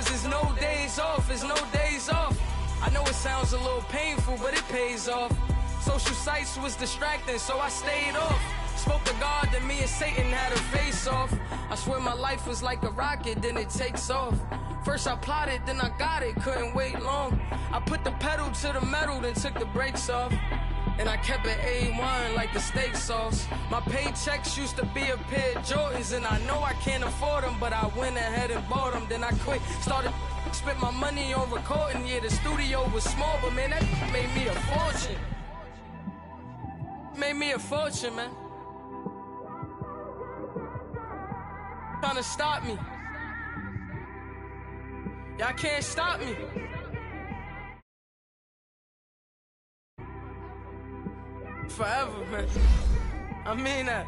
Cause there's no days off, there's no days off. I know it sounds a little painful, but it pays off. Social sites was distracting, so I stayed off. Spoke to God that me and Satan had a face off. I swear my life was like a rocket, then it takes off. First I plotted, then I got it, couldn't wait long. I put the pedal to the metal, then took the brakes off. And I kept it A1 like the steak sauce. My paychecks used to be a pair of Jordans, and I know I can't afford them, but I went ahead and bought them. Then I quit, started spent my money on recording. Yeah, the studio was small, but man, that made me a fortune. Made me a fortune, man. Trying to stop me. Y'all can't stop me. Forever, man. I mean that.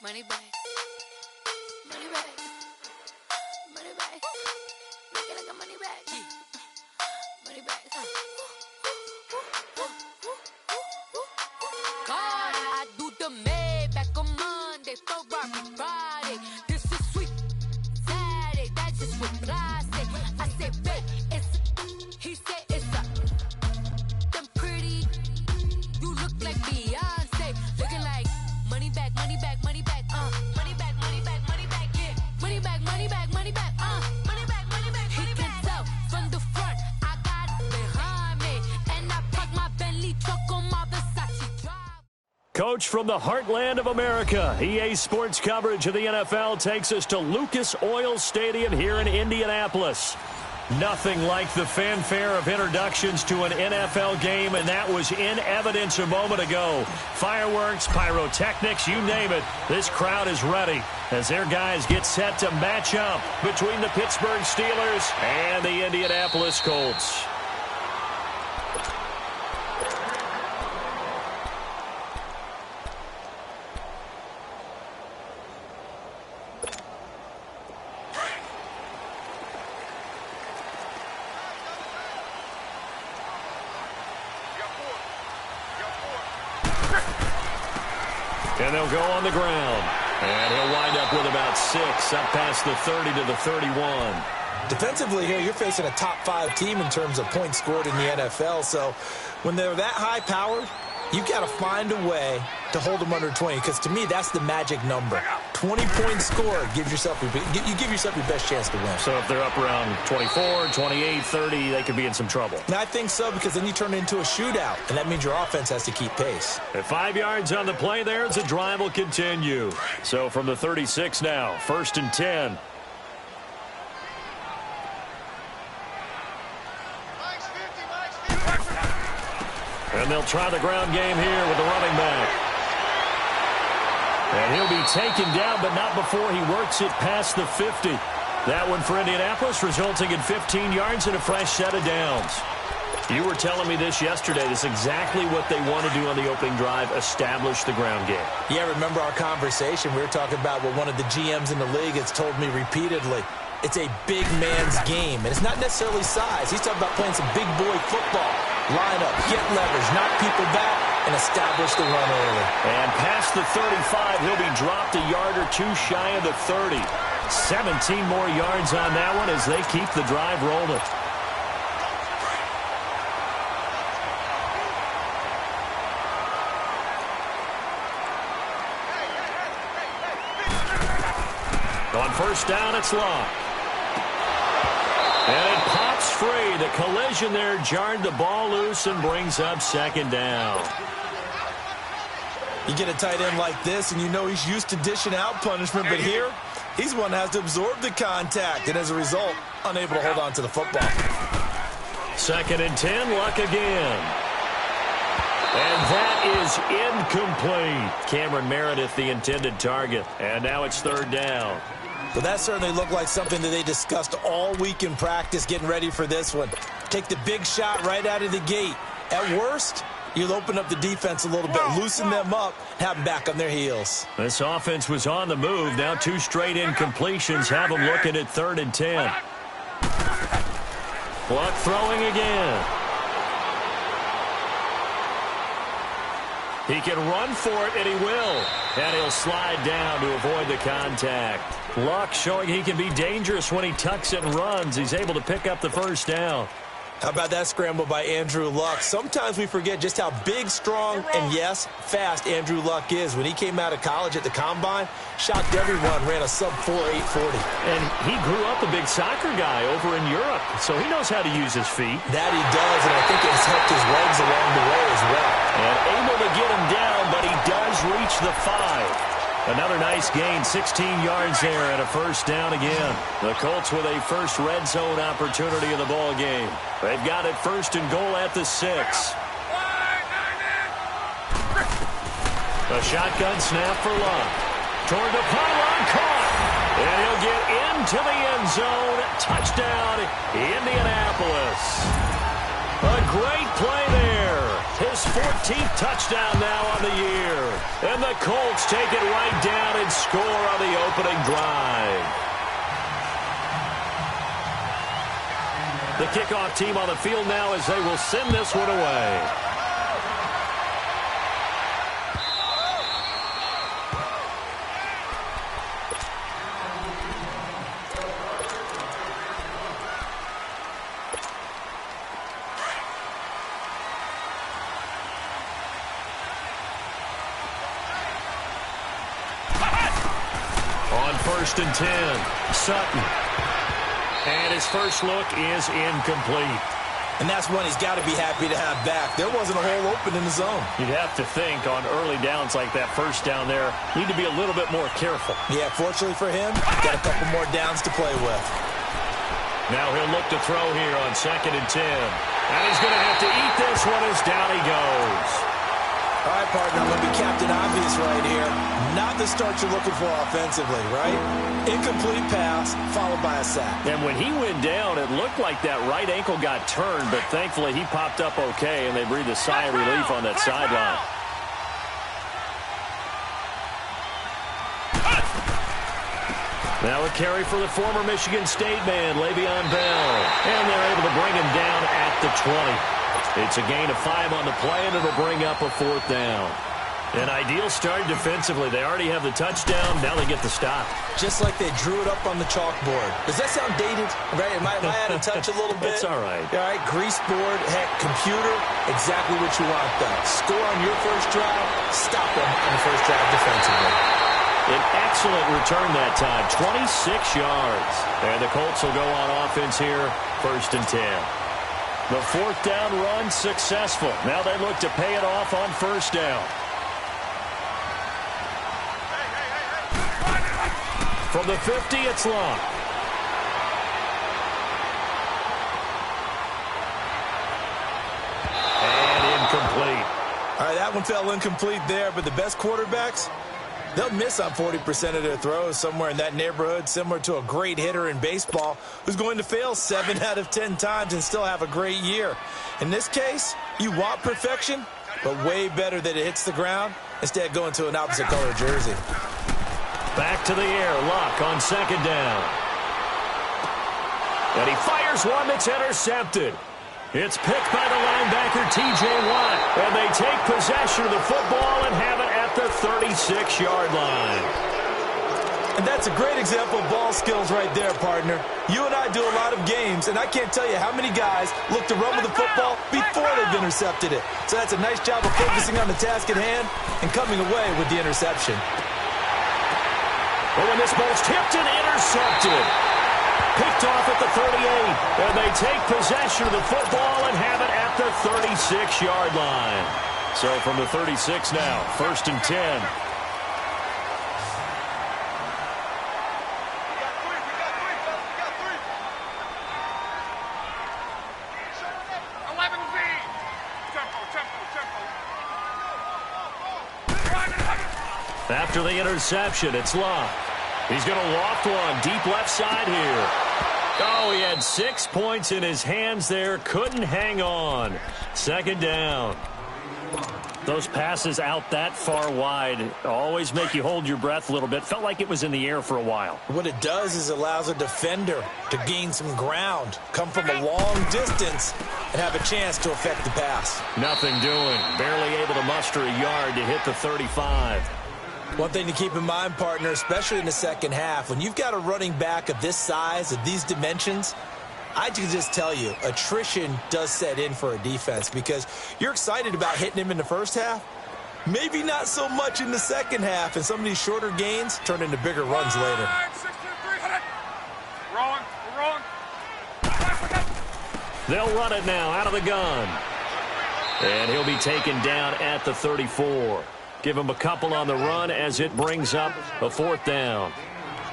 Money back. Money back. Money back. Make it like a money back. Money back. God, I do the Maybach on Monday, Ferrari Friday. This is sweet Saturday, that's just what I say. I say, babe, it's he said it's a them pretty. You look like Beyonce, looking like money back, money back, money back, money back, money back, money back, yeah, money back, money back, money back, money back, money back. He can tell from the front, I got it behind me, and I park my Bentley truck on my Versace drive. Coach from the heartland of America, EA Sports coverage of the NFL takes us to Lucas Oil Stadium here in Indianapolis. Nothing like the fanfare of introductions to an NFL game, and that was in evidence a moment ago. Fireworks, pyrotechnics, you name it. This crowd is ready as their guys get set to match up between the Pittsburgh Steelers and the Indianapolis Colts. And they'll go on the ground. And he'll wind up with about 6, up past the 30 to the 31. Defensively here, you're facing a top-5 team in terms of points scored in the NFL. So when they're that high-powered, you've got to find a way to hold them under 20. Because to me, that's the magic number. 20 points scored, you give yourself your best chance to win. So if they're up around 24, 28, 30, they could be in some trouble. And I think so, because then you turn it into a shootout, and that means your offense has to keep pace. At 5 yards on the play there, the drive will continue. So from the 36 now, 1st and 10. And they'll try the ground game here with the running back. And he'll be taken down, but not before he works it past the 50. That one for Indianapolis, resulting in 15 yards and a fresh set of downs. You were telling me this yesterday. This is exactly what they want to do on the opening drive, establish the ground game. Yeah, remember our conversation? We were talking about what one of the GMs in the league has told me repeatedly. It's a big man's game, and it's not necessarily size. He's talking about playing some big boy football. Line up, get leverage, knock people back, and establish the run early. And past the 35, he'll be dropped a yard or two shy of the 30. 17 more yards on that one as they keep the drive rolling. On 1st down, it's locked. And it pops free. The collision there jarred the ball loose and brings up 2nd down. You get a tight end like this, and you know he's used to dishing out punishment, but here, he's one that has to absorb the contact, and as a result, unable to hold on to the football. 2nd and 10, Luck again. And that is incomplete. Cameron Meredith, the intended target. And now it's 3rd down. Well, that certainly looked like something that they discussed all week in practice, getting ready for this one. Take the big shot right out of the gate. At worst, You'll open up the defense a little bit, loosen them up, have them back on their heels. This offense was on the move. Now 2 straight incompletions have them looking at 3rd and 10. Luck throwing again. He can run for it, and he will. And he'll slide down to avoid the contact. Luck showing he can be dangerous when he tucks it and runs. He's able to pick up the first down. How about that scramble by Andrew Luck? Sometimes we forget just how big, strong, and, yes, fast Andrew Luck is. When he came out of college at the Combine, shocked everyone, ran a sub-4 840. And he grew up a big soccer guy over in Europe, so he knows how to use his feet. That he does, and I think it has helped his legs along the way as well. And able to get him down, but he does reach the 5. Another nice gain, 16 yards there, and a first down again. The Colts with a first red zone opportunity in the ball game. They've got it 1st and goal at the 6. A shotgun snap for Luck. Toward the pylon, caught. And he'll get into the end zone. Touchdown, Indianapolis. A great play there. His 14th touchdown now on the year. And the Colts take it right down and score on the opening drive. The kickoff team on the field now as they will send this one away. On 1st and 10, Sutton. And his first look is incomplete. And that's one he's got to be happy to have back. There wasn't a hole open in the zone. You'd have to think on early downs like that first down there, need to be a little bit more careful. Yeah, fortunately for him, got a couple more downs to play with. Now he'll look to throw here on 2nd and 10. And he's going to have to eat this one as down he goes. All right, partner, I'm going to be Captain Obvious right here. Not the start you're looking for offensively, right? Incomplete pass, followed by a sack. And when he went down, it looked like that right ankle got turned, but thankfully he popped up okay, and they breathed a sigh of relief on that sideline. Now a carry for the former Michigan State man, Le'Veon Bell. And they're able to bring him down at the 20. It's a gain of 5 on the play, and it'll bring up a 4th down. An ideal start defensively. They already have the touchdown. Now they get the stop. Just like they drew it up on the chalkboard. Does that sound dated? Right? Am I out of touch a little bit? It's all right. All right, grease board, heck, computer, exactly what you want, though. Score on your first drive, stop them on the first drive defensively. An excellent return that time, 26 yards. And the Colts will go on offense here, 1st and 10. The 4th down run successful. Now they look to pay it off on 1st down. From the 50, it's Luck. And incomplete. All right, that one fell incomplete there, but the best quarterbacks, they'll miss on 40% of their throws, somewhere in that neighborhood, similar to a great hitter in baseball who's going to fail 7 out of 10 times and still have a great year. In this case, you want perfection, but way better that it hits the ground instead of going to an opposite color jersey. Back to the air, Luck on 2nd down. And he fires one that's intercepted. It's picked by the linebacker, T.J. Watt. And they take possession of the football and have it at the 36-yard line. And that's a great example of ball skills right there, partner. You and I do a lot of games, and I can't tell you how many guys look to run with the football before they've intercepted it. So that's a nice job of focusing on the task at hand and coming away with the interception. Well, when this ball's tipped and intercepted. Picked off at the 38. And they take possession of the football and have it at the 36-yard line. So from the 36 now, 1st and 10. After the interception, it's Luck. He's going to loft one deep left side here. Oh, he had 6 points in his hands there. Couldn't hang on. 2nd down. Those passes out that far wide always make you hold your breath a little bit. Felt like it was in the air for a while. What it does is allows a defender to gain some ground, come from a long distance, and have a chance to affect the pass. Nothing doing. Barely able to muster a yard to hit the 35. One thing to keep in mind, partner, especially in the second half, when you've got a running back of this size, of these dimensions, I can just tell you, attrition does set in for a defense because you're excited about hitting him in the first half. Maybe not so much in the second half, and some of these shorter gains turn into bigger runs later. They'll run it now out of the gun. And he'll be taken down at the 34. Give him a couple on the run as it brings up a 4th down.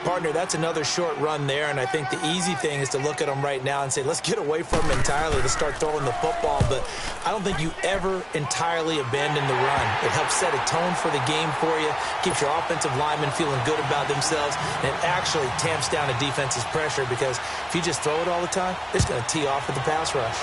Partner, that's another short run there, and I think the easy thing is to look at him right now and say, let's get away from him entirely to start throwing the football, but I don't think you ever entirely abandon the run. It helps set a tone for the game for you, keeps your offensive linemen feeling good about themselves, and it actually tamps down a defense's pressure because if you just throw it all the time, it's going to tee off with the pass rush.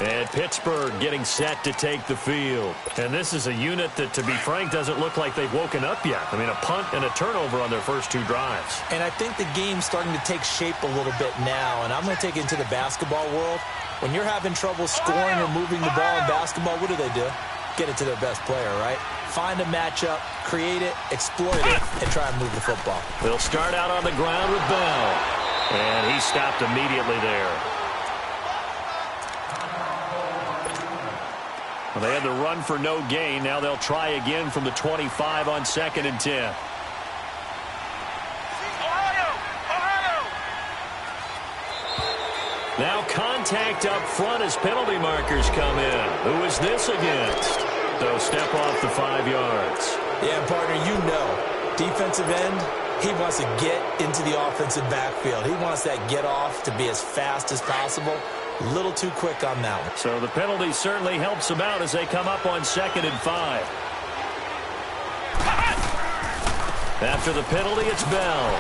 And Pittsburgh getting set to take the field. And this is a unit that, to be frank, doesn't look like they've woken up yet. I mean, a punt and a turnover on their first 2 drives. And I think the game's starting to take shape a little bit now, and I'm going to take it into the basketball world. When you're having trouble scoring or moving the ball in basketball, what do? Get it to their best player, right? Find a matchup, create it, exploit it, and try and move the football. They'll start out on the ground with Bell. And he stopped immediately there. Well, they had the run for no gain. Now they'll try again from the 25 on 2nd and 10. Now contact up front as penalty markers come in. Who is this against? So step off the 5 yards. Yeah, partner, you know, defensive end, he wants to get into the offensive backfield. He wants that get off to be as fast as possible. A little too quick on that one. So the penalty certainly helps them out as they come up on 2nd and 5. After the penalty, it's Bell.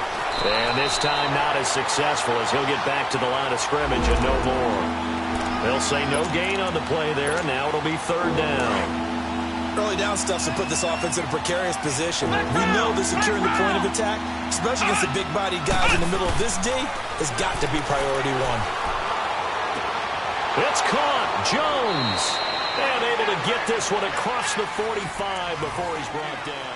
And this time not as successful as he'll get back to the line of scrimmage and no more. They'll say no gain on the play there, and now it'll be 3rd down. Early down stuff to put this offense in a precarious position. We know that securing the point of attack, especially against the big-bodied guys in the middle of this D, has got to be priority 1. It's caught. Jones. And able to get this one across the 45 before he's brought down.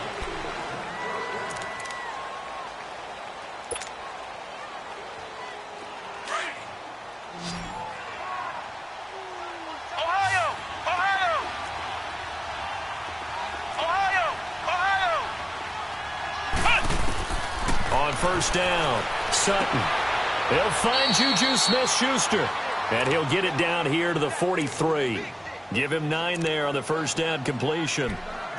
On 1st down, Sutton. They'll find Juju Smith-Schuster. And he'll get it down here to the 43. Give him 9 there on the 1st down completion.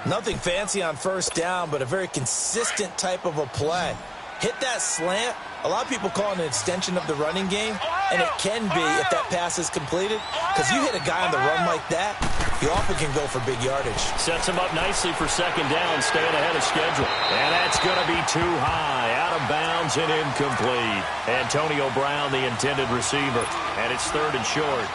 Nothing fancy on 1st down, but a very consistent type of a play. Hit that slant. A lot of people call it an extension of the running game, and it can be if that pass is completed. Because you hit a guy on the run like that, you often can go for big yardage. Sets him up nicely for 2nd down, staying ahead of schedule. And that's going to be too high, out of bounds and incomplete. Antonio Brown, the intended receiver, and it's 3rd and short.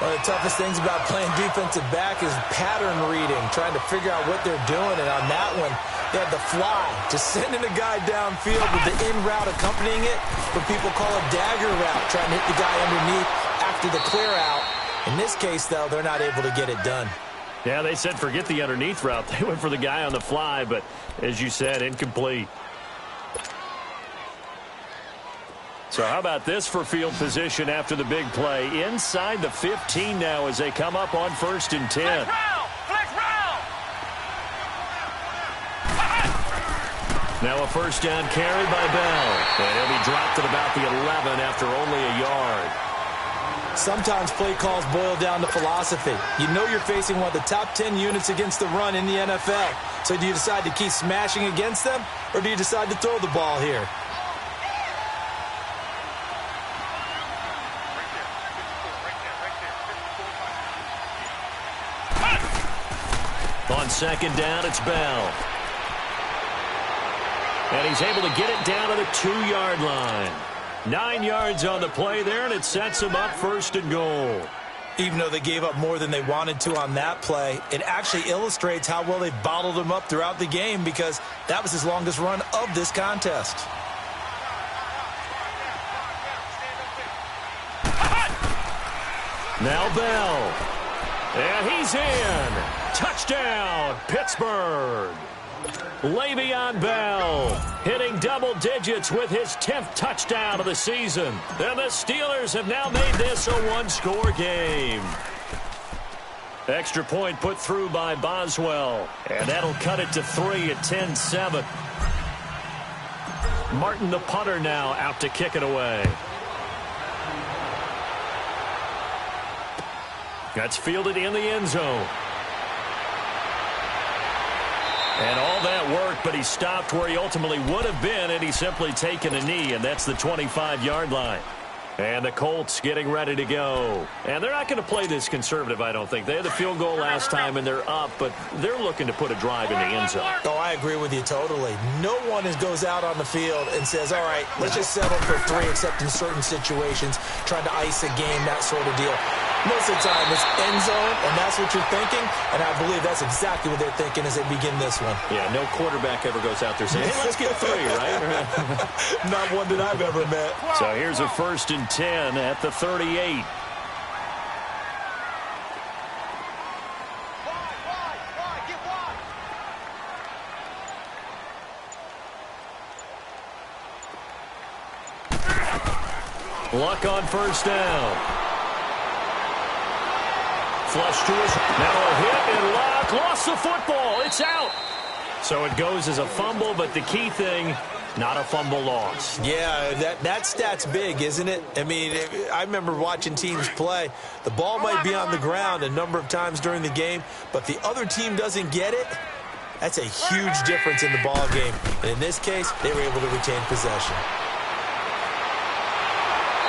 One of the toughest things about playing defensive back is pattern reading, trying to figure out what they're doing. And on that one, they had the fly, just sending a guy downfield with the in route accompanying it. What people call a dagger route, trying to hit the guy underneath after the clear out. In this case, though, they're not able to get it done. Yeah, they said forget the underneath route. They went for the guy on the fly, but as you said, incomplete. So how about this for field position after the big play? Inside the 15 now as they come up on 1st and 10. Now a 1st down carry by Bell. And he'll be dropped at about the 11 after only a yard. Sometimes play calls boil down to philosophy. You know you're facing one of the top 10 units against the run in the NFL. So do you decide to keep smashing against them, or do you decide to throw the ball here? On 2nd down, it's Bell. And he's able to get it down to the 2-yard line. 9 yards on the play there, and it sets them up 1st and goal. Even though they gave up more than they wanted to on that play, it actually illustrates how well they bottled them up throughout the game, because that was his longest run of this contest. Now Bell. And he's in. Touchdown, Pittsburgh. Le'Veon Bell hitting double digits with his 10th touchdown of the season. And the Steelers have now made this a one-score game. Extra point put through by Boswell. And that'll cut it to 3 at 10-7. Martin, the punter, now out to kick it away. That's fielded in the end zone. And all that work, but he stopped where he ultimately would have been, and he's simply taken a knee, and that's the 25-yard line. And the Colts getting ready to go. And they're not going to play this conservative, I don't think. They had the field goal last time, and they're up, but they're looking to put a drive in the end zone. Oh, I agree with you totally. No one goes out on the field and says, all right, let's just settle for 3, except in certain situations, trying to ice a game, that sort of deal. Most of the time, it's end zone, and that's what you're thinking, and I believe that's exactly what they're thinking as they begin this one. Yeah, no quarterback ever goes out there saying, hey, let's get 3, right? Not one that I've ever met. So here's a 1st and 10 at the 38. Luck on 1st down. Flush to his. Now a hit, and Luck lost the football. It's out. So it goes as a fumble, but the key thing, not a fumble loss. Yeah, that stat's big, isn't it? I mean, I remember watching teams play. The ball might be on the ground a number of times during the game, but the other team doesn't get it. That's a huge difference in the ball game. And in this case, they were able to retain possession.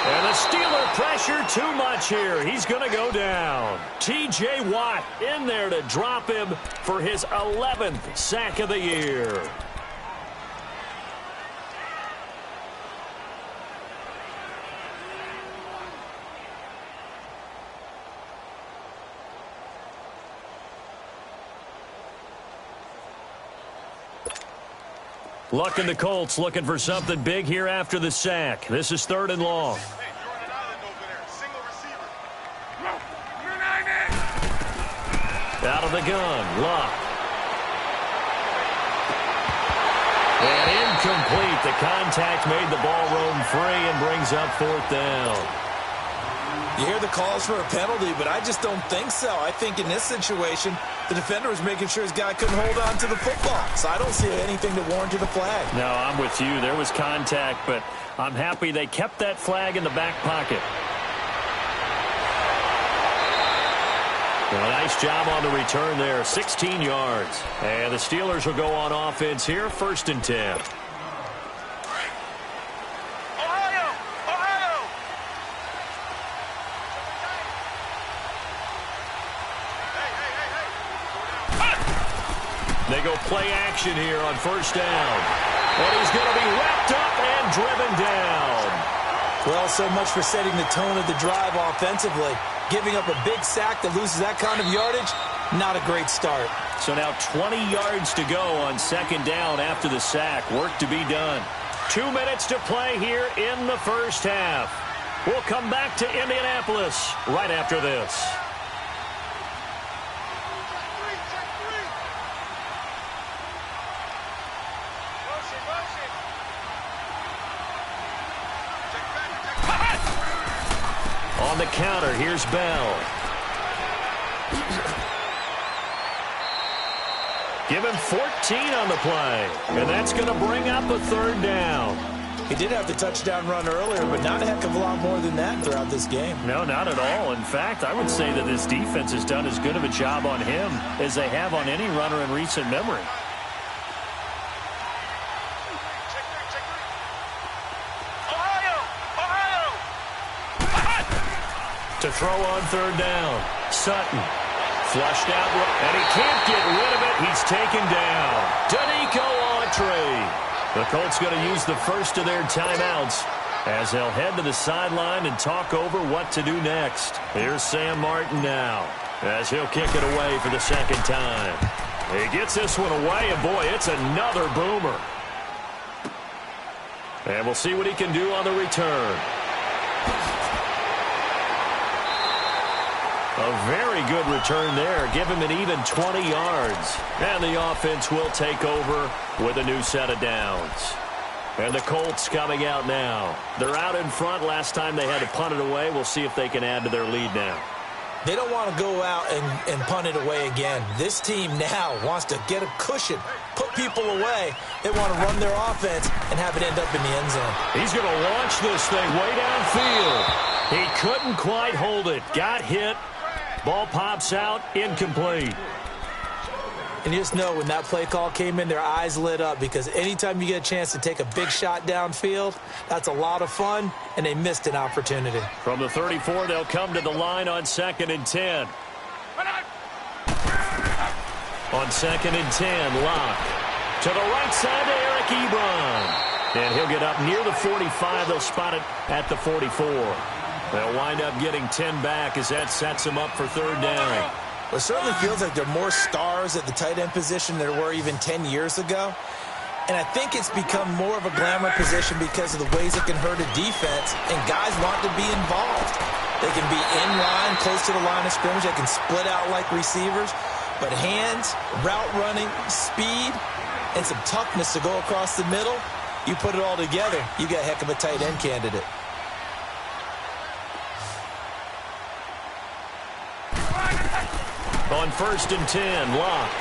And the Steeler pressure too much here. He's going to go down. T.J. Watt in there to drop him for his 11th sack of the year. Luck and the Colts looking for something big here after the sack. This is 3rd and long. Out of the gun, Luck. And incomplete. The contact made the ball roam free and brings up 4th down. You hear the calls for a penalty, but I just don't think so. I think in this situation, the defender was making sure his guy couldn't hold on to the football. So I don't see anything that warranted a flag. No, I'm with you. There was contact, but I'm happy they kept that flag in the back pocket. Well, nice job on the return there. 16 yards. And the Steelers will go on offense here. 1st and 10. They go play action here on 1st down. And he's going to be wrapped up and driven down. Well, so much for setting the tone of the drive offensively. Giving up a big sack that loses that kind of yardage, not a great start. So now 20 yards to go on 2nd down after the sack. Work to be done. 2 minutes to play here in the 1st half. We'll come back to Indianapolis right after this. On the counter, here's Bell. Give him 14 on the play. And that's going to bring up a 3rd down. He did have the touchdown run earlier, but not a heck of a lot more than that throughout this game. No, not at all. In fact, I would say that this defense has done as good of a job on him as they have on any runner in recent memory. To throw on 3rd down. Sutton. Flushed out, and he can't get rid of it. He's taken down. Danico Autry. The Colts going to use the first of their timeouts as they'll head to the sideline and talk over what to do next. Here's Sam Martin now, as he'll kick it away for the second time. He gets this one away, and boy, it's another boomer. And we'll see what he can do on the return. A very good return there. Give him an even 20 yards. And the offense will take over with a new set of downs. And the Colts coming out now. They're out in front. Last time they had to punt it away. We'll see if they can add to their lead now. They don't want to go out and punt it away again. This team now wants to get a cushion, put people away. They want to run their offense and have it end up in the end zone. He's going to launch this thing way downfield. He couldn't quite hold it. Got hit. Ball pops out. Incomplete. And you just know when that play call came in, their eyes lit up, because anytime you get a chance to take a big shot downfield, that's a lot of fun, and they missed an opportunity. From the 34, they'll come to the line on 2nd and 10. On 2nd and 10, Locke. To the right side to Eric Ebron. And he'll get up near the 45. They'll spot it at the 44. They'll wind up getting 10 back as that sets them up for 3rd down. Well, it certainly feels like there are more stars at the tight end position than there were even 10 years ago. And I think it's become more of a glamour position because of the ways it can hurt a defense, and guys want to be involved. They can be in line, close to the line of scrimmage. They can split out like receivers. But hands, route running, speed, and some toughness to go across the middle, you put it all together, you got a heck of a tight end candidate. On 1st and 10, Locke.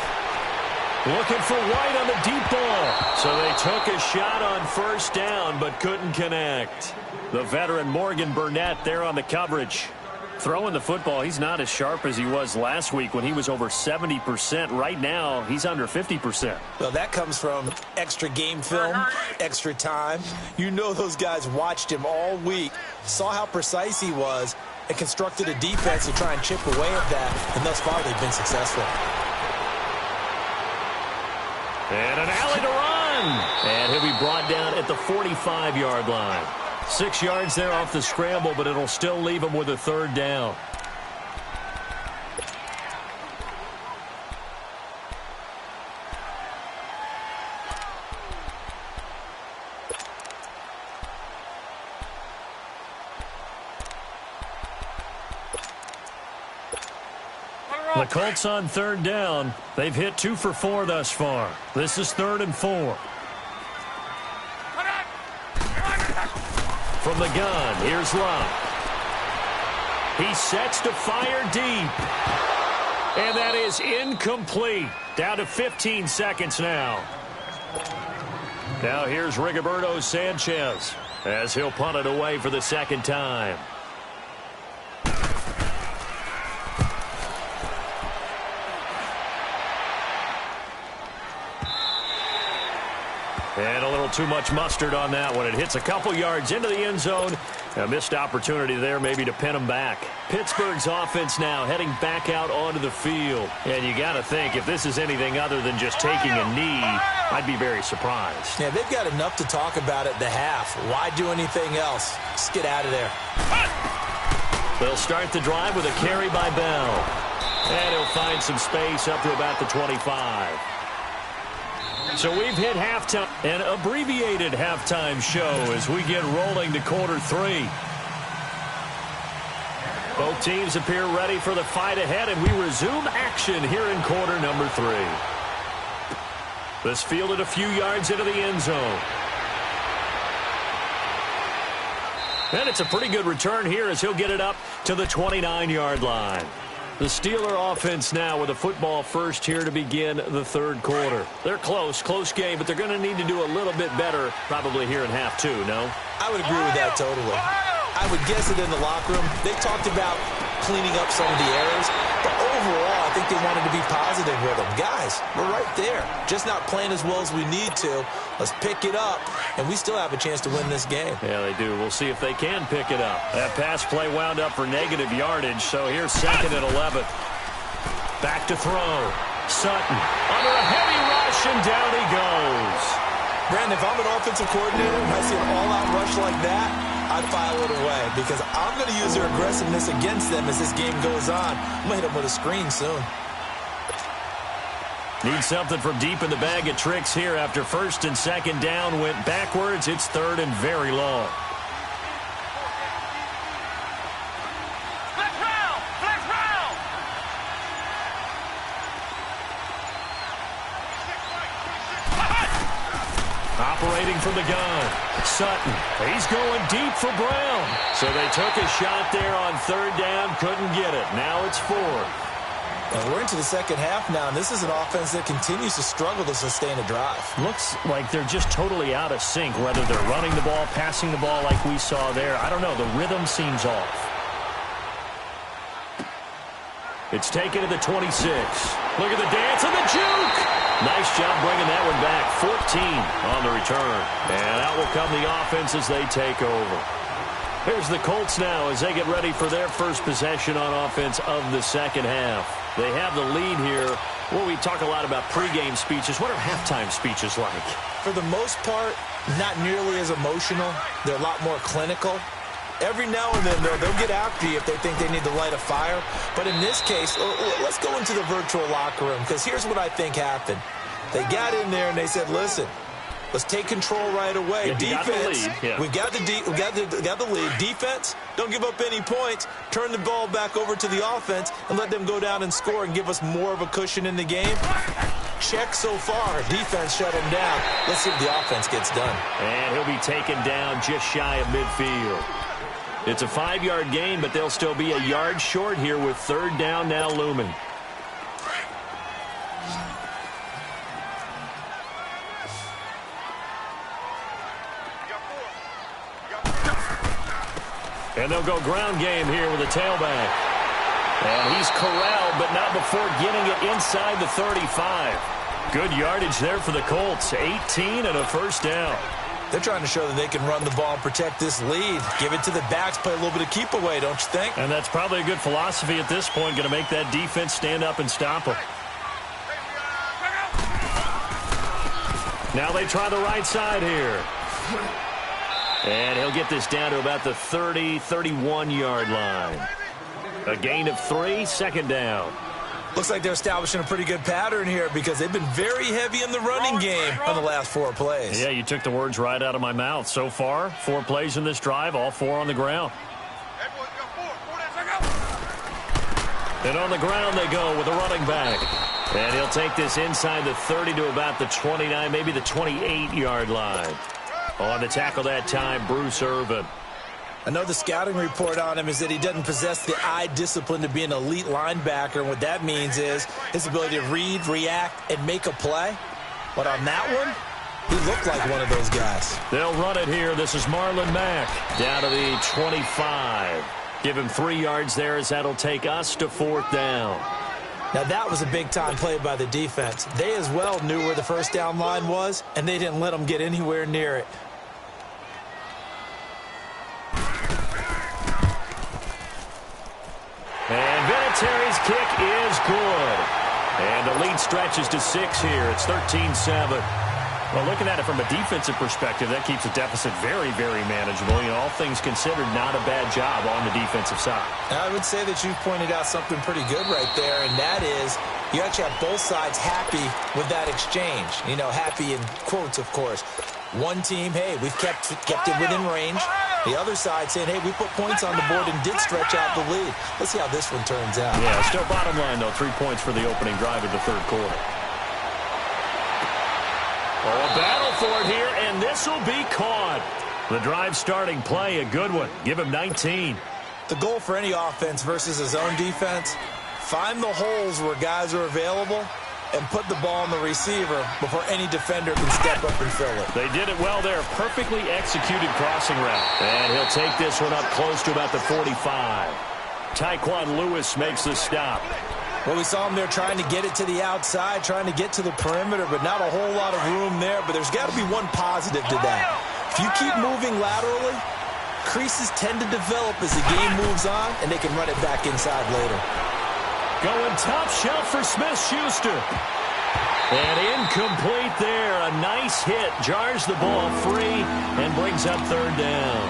Looking for White on the deep ball. So they took a shot on 1st down, but couldn't connect. The veteran Morgan Burnett there on the coverage. Throwing the football, he's not as sharp as he was last week when he was over 70%. Right now, he's under 50%. Well, that comes from extra game film, extra time. You know those guys watched him all week, saw how precise he was, and constructed a defense to try and chip away at that, and thus far they've been successful. And an alley to run. And he'll be brought down at the 45-yard line. 6 yards there off the scramble, but it'll still leave him with a 3rd down. The Colts on 3rd down. They've hit 2 for 4 thus far. This is 3rd and 4. From the gun, here's Locke. He sets to fire deep. And that is incomplete. Down to 15 seconds now. Now here's Rigoberto Sanchez as he'll punt it away for the 2nd time. And a little too much mustard on that one. It hits a couple yards into the end zone. A missed opportunity there maybe to pin them back. Pittsburgh's offense now heading back out onto the field. And you got to think, if this is anything other than just taking a knee, I'd be very surprised. Yeah, they've got enough to talk about at the half. Why do anything else? Just get out of there. They'll start the drive with a carry by Bell. And he'll find some space up to about the 25. So we've hit halftime, an abbreviated halftime show as we get rolling to quarter 3. Both teams appear ready for the fight ahead, and we resume action here in quarter number 3. This fielded a few yards into the end zone. And it's a pretty good return here as he'll get it up to the 29-yard line. The Steeler offense now with a football first here to begin the 3rd quarter. They're close game, but they're going to need to do a little bit better probably here in half 2, no? I would agree with that totally. I would guess it in the locker room. They talked about cleaning up some of the errors, but overall, I think they wanted to be positive with them. Guys, we're right there. Just not playing as well as we need to. Let's pick it up, and we still have a chance to win this game. Yeah, they do. We'll see if they can pick it up. That pass play wound up for negative yardage, so here's 2nd and 11. Back to throw. Sutton under a heavy rush, and down he goes. Brandon, if I'm an offensive coordinator and I see an all-out rush like that, I'd file it away because I'm going to use their aggressiveness against them as this game goes on. I'm going to hit them with a screen soon. Need something from deep in the bag of tricks here after first and second down went backwards. It's third and very long. Operating from the gun, Sutton. He's going deep for Brown. So they took a shot there on third down, couldn't get it. Now it's fourth. And we're into the second half now, and this is an offense that continues to struggle to sustain a drive. Looks like they're just totally out of sync, whether they're running the ball, passing the ball like we saw there. I don't know. The rhythm seems off. It's taken to the 26. Look at the dance and the juke. Nice job bringing that one back. 14 on the return. And out will come the offense as they take over. Here's the Colts now as they get ready for their first possession on offense of the second half. They have the lead here. Well, we talk a lot about pregame speeches. What are halftime speeches like? For the most part, not nearly as emotional. They're a lot more clinical. Every now and then, they'll get after you if they think they need to light a fire. But in this case, let's go into the virtual locker room, because here's what I think happened. They got in there and they said, listen, let's take control right away. Yeah, defense, we got the lead. Defense, don't give up any points. Turn the ball back over to the offense and let them go down and score and give us more of a cushion in the game. Check so far. Defense shut him down. Let's see if the offense gets done. And he'll be taken down just shy of midfield. It's a 5-yard gain, but they'll still be a yard short here with third down now looming. And they'll go ground game here with a tailback. And he's corralled, but not before getting it inside the 35. Good yardage there for the Colts. 18 and a first down. They're trying to show that they can run the ball and protect this lead. Give it to the backs, play a little bit of keep away, don't you think? And that's probably a good philosophy at this point, going to make that defense stand up and stop them. Now they try the right side here. And he'll get this down to about the 30, 31-yard line. A gain of 3, second down. Looks like they're establishing a pretty good pattern here because they've been very heavy in the running game on the last 4 plays. Yeah, you took the words right out of my mouth. So far, 4 plays in this drive, all 4 on the ground. And on the ground they go with a running back. And he'll take this inside the 30 to about the 29, maybe the 28-yard line. On the tackle that time, Bruce Irvin. I know the scouting report on him is that he doesn't possess the eye discipline to be an elite linebacker. And what that means is his ability to read, react, and make a play. But on that one, he looked like one of those guys. They'll run it here. This is Marlon Mack down to the 25. Give him 3 yards there as that'll take us to 4th down. Now, that was a big-time play by the defense. They as well knew where the first down line was, and they didn't let them get anywhere near it. And Vinatieri's kick is good. And the lead stretches to 6 here. It's 13-7. Well, looking at it from a defensive perspective, that keeps the deficit very, very manageable. You know, all things considered, not a bad job on the defensive side. I would say that you've pointed out something pretty good right there, and that is you actually have both sides happy with that exchange. You know, happy in quotes, of course. One team, hey, we've kept it within range. The other side saying, hey, we put points on the board and did stretch out the lead. Let's see how this one turns out. Yeah, still bottom line, though, 3 points for the opening drive of the third quarter. Oh, a battle for it here, and this will be caught. The drive starting play, a good one. Give him 19. The goal for any offense versus his own defense, find the holes where guys are available and put the ball on the receiver before any defender can step up and fill it. They did it well there. Perfectly executed crossing route. And he'll take this one up close to about the 45. Tyquan Lewis makes the stop. Well, we saw him there trying to get it to the outside, trying to get to the perimeter, but not a whole lot of room there. But there's got to be one positive to that. If you keep moving laterally, creases tend to develop as the game moves on, and they can run it back inside later. Going top shelf for Smith-Schuster. And incomplete there. A nice hit. Jars the ball free and brings up third down.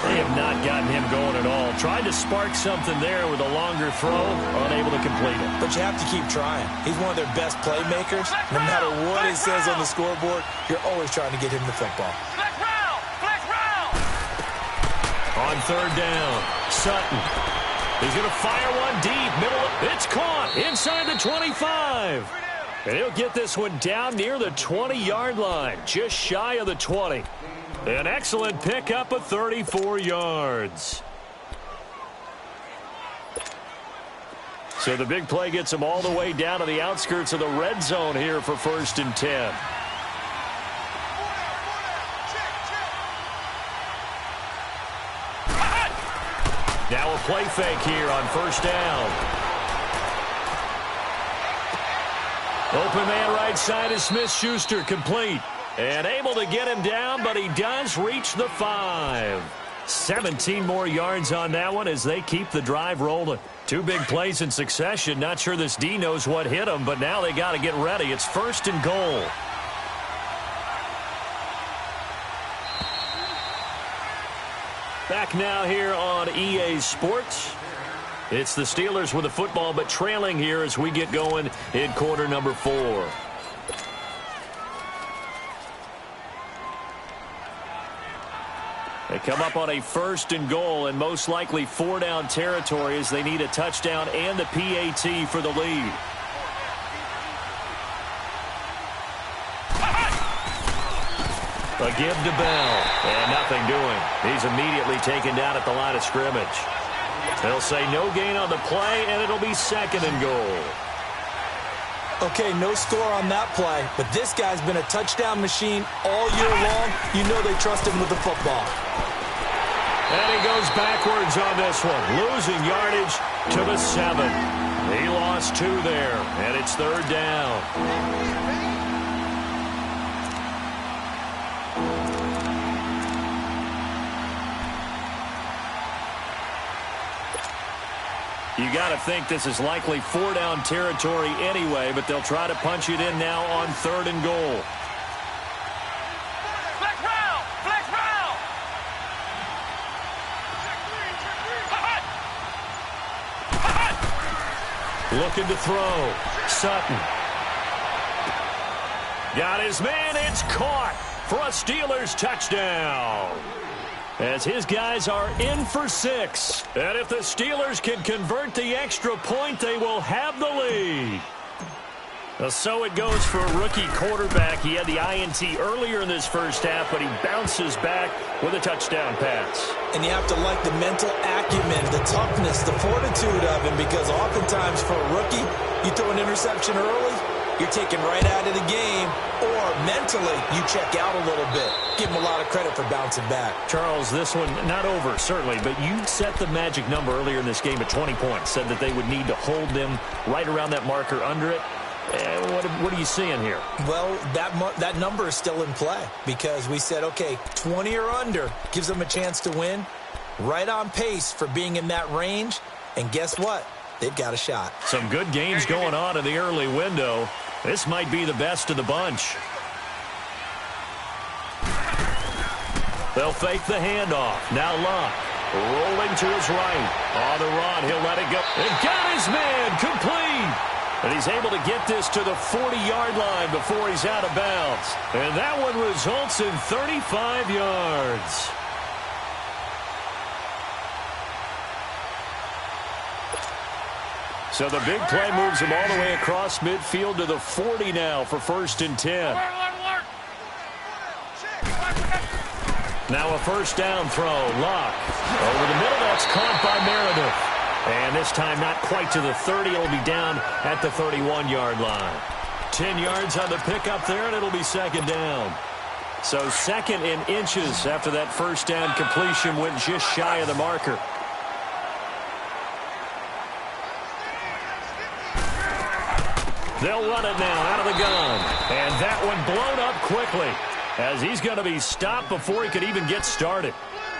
They have not gotten him going at all. Tried to spark something there with a longer throw, unable to complete it. But you have to keep trying. He's one of their best playmakers. No matter what it says on the scoreboard, you're always trying to get him the football. On third down, Sutton. He's going to fire one deep. It's caught inside the 25. And he'll get this one down near the 20-yard line, just shy of the 20. An excellent pickup of 34 yards. So the big play gets him all the way down to the outskirts of the red zone here for 1st and 10. Now a play fake here on 1st down. Open man right side is Smith-Schuster, complete. And able to get him down, but he does reach the 5. 17 more yards on that one as they keep the drive rolling. 2 big plays in succession. Not sure this D knows what hit him, but now they got to get ready. It's 1st and goal. Back now here on EA Sports. It's the Steelers with the football, but trailing here as we get going in quarter number 4. They come up on a 1st and goal and most likely 4-down territory as they need a touchdown and the PAT for the lead. A give to Bell, and nothing doing. He's immediately taken down at the line of scrimmage. They'll say no gain on the play, and it'll be 2nd and goal. Okay, no score on that play, but this guy's been a touchdown machine all year long. You know they trust him with the football. And he goes backwards on this one, losing yardage to the 7. He lost 2 there, and it's 3rd down. You got to think this is likely 4-down territory anyway, but they'll try to punch it in now on 3rd and goal. Flex round! Flex round! Looking to throw. Sutton. Got his man. It's caught for a Steelers touchdown. As his guys are in for 6. And if the Steelers can convert the extra point, they will have the lead. So it goes for a rookie quarterback. He had the INT earlier in this first half, but he bounces back with a touchdown pass. And you have to like the mental acumen, the toughness, the fortitude of him, because oftentimes for a rookie, you throw an interception early, you're taken right out of the game, or mentally you check out a little bit. Give him a lot of credit for bouncing back. Charles, this one not over, certainly, but you set the magic number earlier in this game at 20 points. Said that they would need to hold them right around that marker under it. What are you seeing here? Well, that number is still in play because we said, okay, 20 or under gives them a chance to win. Right on pace for being in that range. And guess what? They've got a shot. Some good games going on in the early window. This might be the best of the bunch. They'll fake the handoff. Now Luck rolling to his right. On the run, he'll let it go. And got his man complete. And he's able to get this to the 40-yard line before he's out of bounds. And that one results in 35 yards. So the big play moves him all the way across midfield to the 40 now for 1st and 10. Now a 1st down throw. Luck over the middle. That's caught by Meredith. And this time not quite to the 30. It'll be down at the 31-yard line. 10 yards on the pickup there, and it'll be 2nd down. So 2nd in inches after that 1st down completion went just shy of the marker. They'll run it now out of the gun. And that one blown up quickly as he's going to be stopped before he could even get started.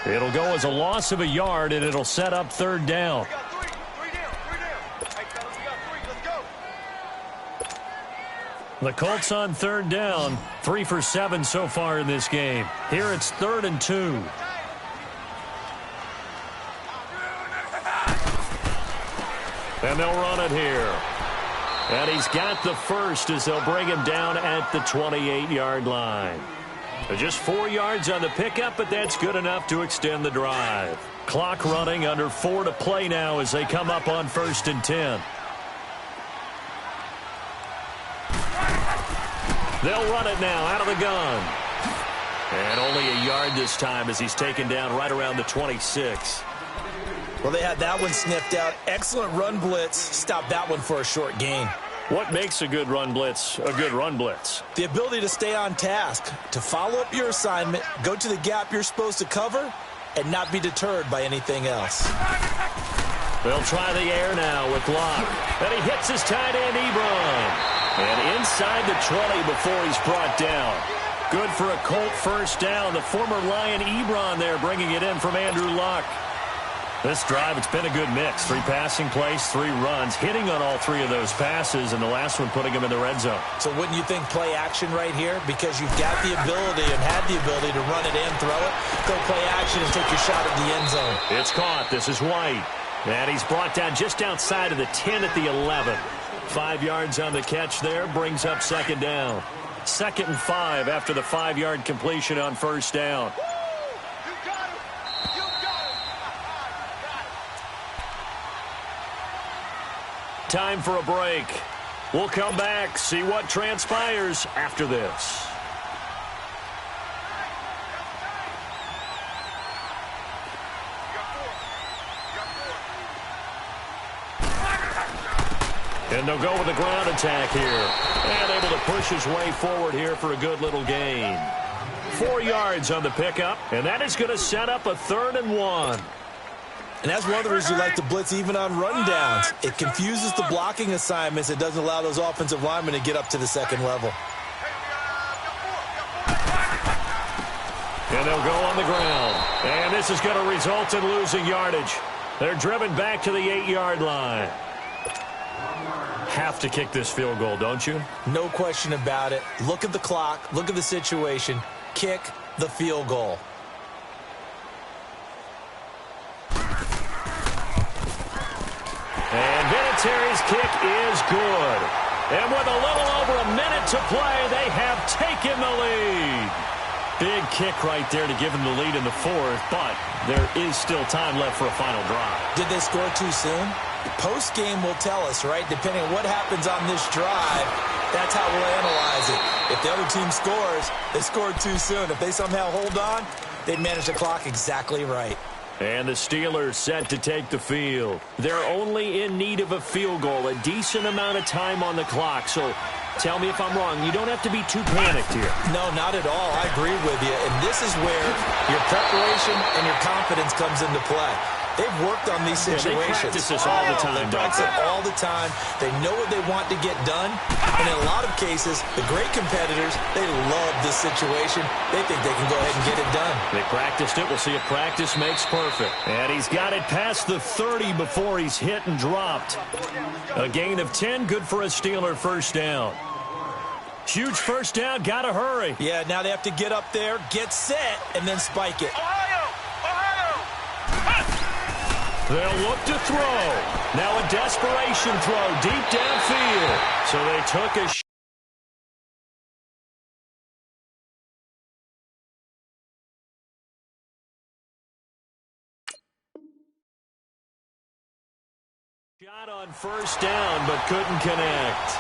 It'll go as a loss of a yard, and it'll set up 3rd down. The Colts on 3rd down, 3 for 7 so far in this game. Here it's 3rd and 2. And they'll run it here. And he's got the first as they'll bring him down at the 28-yard line. Just 4 yards on the pickup, but that's good enough to extend the drive. Clock running, under 4 to play now as they come up on 1st and 10. They'll run it now out of the gun. And only a yard this time as he's taken down right around the 26. Well, they had that one sniffed out. Excellent run blitz. Stopped that one for a short gain. What makes a good run blitz a good run blitz? The ability to stay on task, to follow up your assignment, go to the gap you're supposed to cover, and not be deterred by anything else. They'll try the air now with Locke. And he hits his tight end, Ebron. And inside the 20 before he's brought down. Good for a Colt first down. The former Lion Ebron there bringing it in from Andrew Luck. This drive, it's been a good mix. 3 passing plays, 3 runs, hitting on all 3 of those passes, and the last one putting him in the red zone. So wouldn't you think play action right here? Because you've got the ability and had the ability to run it in, throw it, go play action and take your shot at the end zone. It's caught. This is White. And he's brought down just outside of the 10 at the 11. 5 yards on the catch there, brings up 2nd down. 2nd and 5 after the 5-yard completion on 1st down. Time for a break. We'll come back, see what transpires after this. And they'll go with a ground attack here. And able to push his way forward here for a good little gain. 4 yards on the pickup, and that is going to set up a 3rd and 1. And that's one of the reasons you like to blitz even on rundowns. It confuses the blocking assignments. It doesn't allow those offensive linemen to get up to the 2nd level. And they'll go on the ground. And this is going to result in losing yardage. They're driven back to the 8-yard line. Have to kick this field goal, don't you? No question about it. Look at the clock. Look at the situation. Kick the field goal. And Vinatieri's kick is good. And with a little over a minute to play, they have taken the lead. Big kick right there to give them the lead in the 4th, but there is still time left for a final drive. Did they score too soon? Post-game will tell us, right? Depending on what happens on this drive, that's how we'll analyze it. If the other team scores, they scored too soon. If they somehow hold on, they'd manage the clock exactly right. And the Steelers set to take the field. They're only in need of a field goal, a decent amount of time on the clock. So tell me if I'm wrong. You don't have to be too panicked here. No, not at all. I agree with you. And this is where your preparation and your confidence comes into play. They've worked on these situations. They practice this all the time. They practice it all the time. They know what they want to get done. And in a lot of cases, the great competitors, they love this situation. They think they can go ahead and get it done. They practiced it. We'll see if practice makes perfect. And he's got it past the 30 before he's hit and dropped. A gain of 10, good for a Steeler first down. Huge first down, got to hurry. Yeah, now they have to get up there, get set, and then spike it. They'll look to throw. Now a desperation throw deep downfield. So they took a shot on first down, but couldn't connect.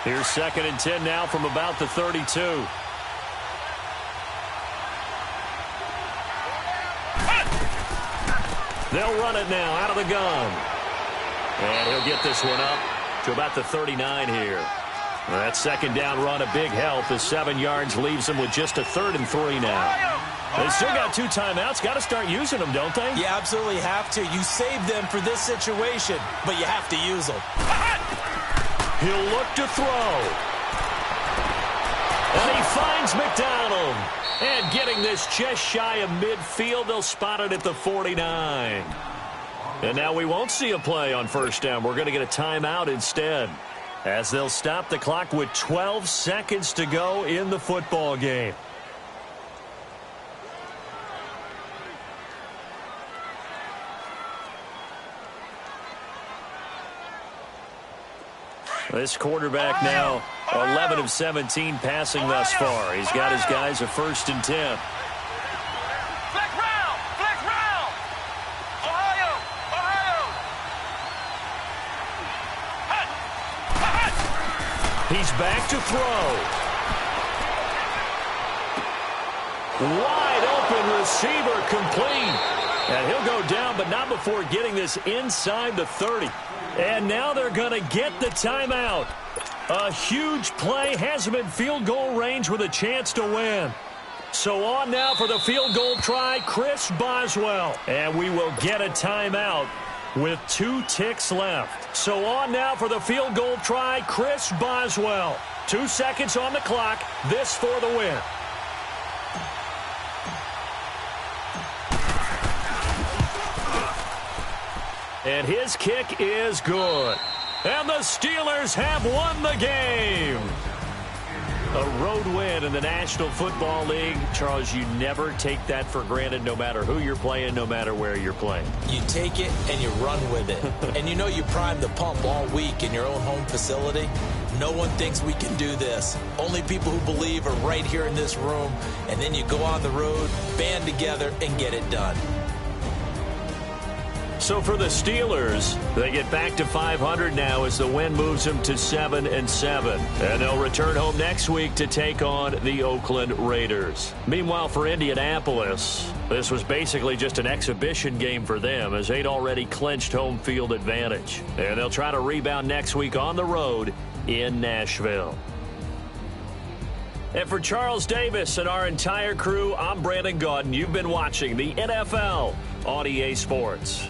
Here's 2nd and 10 now from about the 32. They'll run it now out of the gun. And he'll get this one up to about the 39 here. That 2nd down run, a big help as 7 yards leaves them with just a 3rd and 3 now. They still got 2 timeouts. Got to start using them, don't they? You absolutely have to. You save them for this situation, but you have to use them. He'll look to throw. And he finds McDonald. And getting this just shy of midfield, they'll spot it at the 49. And now we won't see a play on first down. We're going to get a timeout instead. as they'll stop the clock with 12 seconds to go in the football game. This quarterback now 11 of 17 passing thus far. He's got his guys a 1st and 10. Flex round, Ohio. He's back to throw. Wide open receiver complete. And he'll go down, but not before getting this inside the 30. And now they're going to get the timeout. A huge play has him in field goal range with a chance to win. So on now for the field goal try, Chris Boswell. And we will get a timeout with 2 ticks left. So on now for the field goal try, Chris Boswell. 2 seconds on the clock. This for the win. And his kick is good. And the Steelers have won the game. A road win in the National Football League. Charles, you never take that for granted, no matter who you're playing, no matter where you're playing. You take it and you run with it. And you know you prime the pump all week in your own home facility. No one thinks we can do this. Only people who believe are right here in this room. And then you go on the road, band together, and get it done. So for the Steelers, they get back to 500 now as the win moves them to 7-7. And they'll return home next week to take on the Oakland Raiders. Meanwhile, for Indianapolis, this was basically just an exhibition game for them as they'd already clinched home field advantage. And they'll try to rebound next week on the road in Nashville. And for Charles Davis and our entire crew, I'm Brandon Gaudin. You've been watching the NFL on EA Sports.